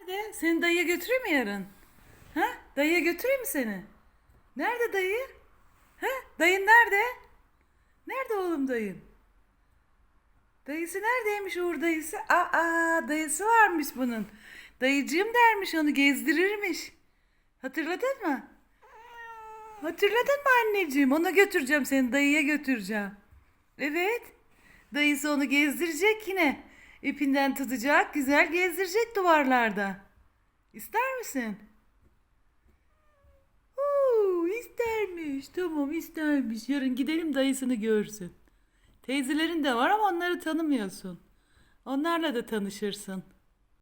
Nerede? Seni dayıya götüreyim mi yarın? Ha? Dayıya götüreyim mi seni? Nerede dayı? Ha? Dayın nerede? Nerede oğlum dayın? Dayısı neredeymiş Uğur dayısı? Dayısı varmış bunun. Dayıcığım dermiş, onu gezdirirmiş. Hatırladın mı? Hatırladın mı anneciğim? Ona götüreceğim seni, dayıya götüreceğim. Evet. Dayısı onu gezdirecek yine. İpinden tutacak, güzel gezdirecek duvarlarda. İster misin? İstermiş. Tamam, istermiş. Yarın gidelim, dayısını görsün. Teyzelerin de var ama onları tanımıyorsun. Onlarla da tanışırsın.